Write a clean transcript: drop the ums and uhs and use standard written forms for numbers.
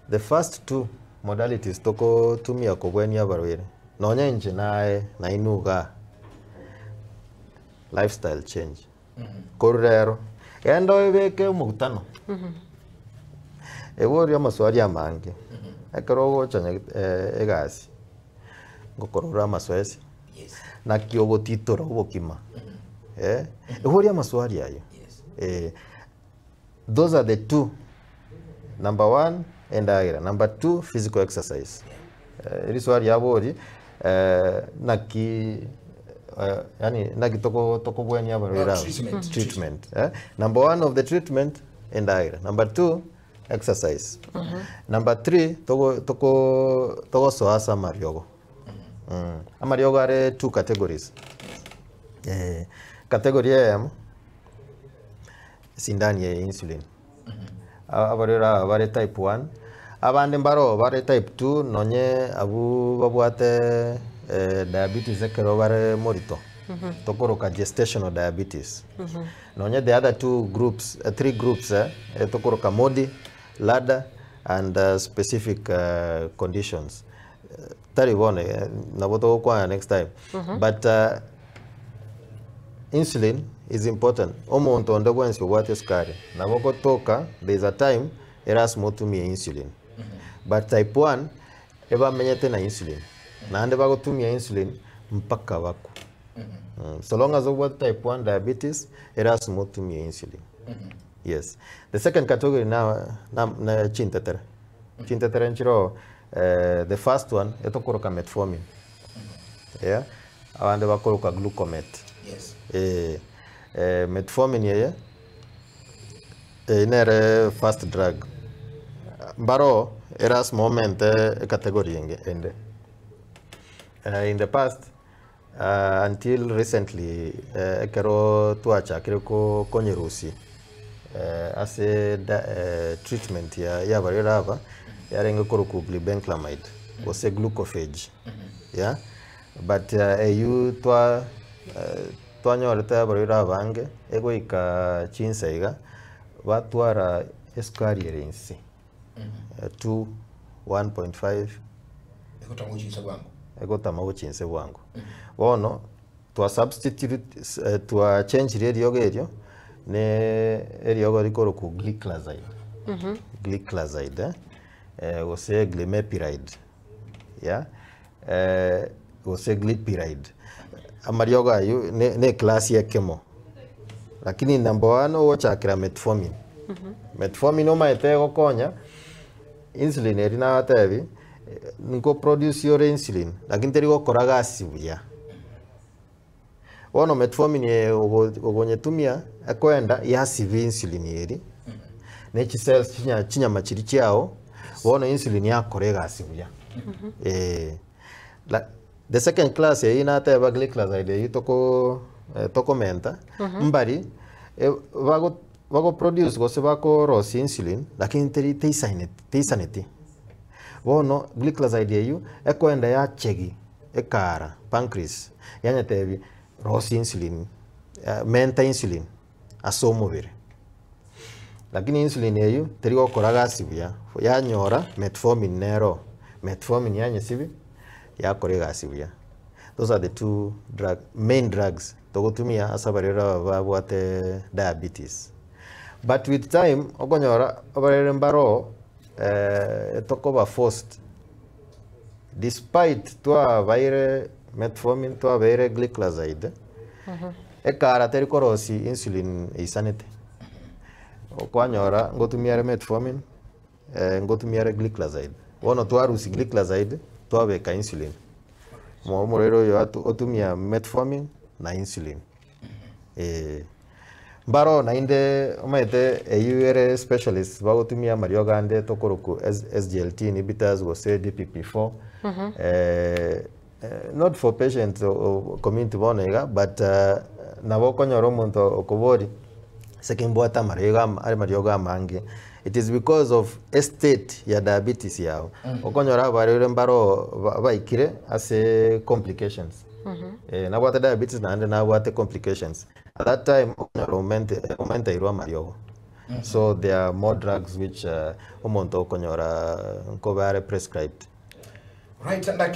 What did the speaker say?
The first two modalities toko tumia kobwenia barwere. Nonya nje na inuga lifestyle change. Korero. Endo ebeke mugutano. Ewori amaswari amange. Ekero chanya egasi. Ngokorora amaswesi. Yes. Na kiogotitoro obokima. Ewori amaswari ayo. Those are the two. Number one, endagira. Number two, physical exercise. Iriswari yabori naki toko bweni yabarira treatment. Number one of the treatment, endagira. Number two, exercise. Number three, toko soasa mariogo. Amariogo are two categories. Category M, sindani ya insulin. Abarira bare type 1. Abande mbaro bare type 2 nonye abu babwate diabetes ekero bare morito. Tokoroka gestational diabetes. Nonye the other two groups, three groups, tokoroka modi, ladder, and specific conditions. Taribone, naboto kwa next time. But insulin is important. Omonto ndogwensi wate skari. Naboko toka, there's a time eras motumia insulin. But type 1 eba menyete na insulin. Na ande bago tumia insulin mpaka wako. So long as over type 1 diabetes, eras motumia insulin. Yes. The second category now na chintetere. Chintetere nchiro the first one etokoroka metformin. Yeah. Ande bakoroka glucomet. Yes. Metformin yeye inere first drug. Mbaro eras moment category ende. In the past until recently kero tuacha kireko konyerusi as a treatment ya barira yarenge koroku glibenclamide was a glucophage. Yeah, but you twanyorete barira bange ego ika chinsaiga batwara esukari erensi 2 1.5 ego tamago chinse bwangu bono twa substitute twa change radio gerio ne eriogo rikoro ku gliclazide. Gliclazide ose glimepiride. Yeah, ose glipiride. Amarioga ayu ne class ya kemo. Lakini number 1 ochakira metformin. Metformin no maitego konya insulin erina atebi nko produce your insulin lakini terigo koraga asibuya. Wono metformin ogonyetumia akwenda ya sivi insulin eri. Nechi cells chinya machiri chiao wono insulin ya korega asibuya. The second class ina ateba gliclazide toko menta mbari vago produce gose vako rosi insulin lakini teisaneti wono gliclazide yu ekwenda ya chegi ekara pancreas yanya tebi rosi insulin menta insulin asomo vire lakini insulin yu terigo koraga sibuya ya nyora metformin nero metformin yanya sibi ya korega sibuya. Those are the two main drugs togotumia asabarira babwate diabetes. But with time ogonyora obarere mbaro tokoba forced despite twa vaire metformin twa vaire gliclazide ekara terikorosi insulin isanete okwanyora ngotumia metformin ngotumia gliclazide wono twarusi gliclazide twabeka insulin morero yo otumia metformin na insulin. Mbaro na inde omete eyure specialist bagotumia marioga ande tokoroku SGLT inhibitors go say DPP4. Not for patients or community bonega but naboko nyoro muntu okobori sekimbwata marioga mangi. It is because of estate ya diabetes yao. Okonyora barire mbaro baikire as complications. Na what diabetes na ande na what complications. At that time okonyora aumenta irwa mariogo. So there are more drugs which umuntu okonyora nkobare prescribed. Right, and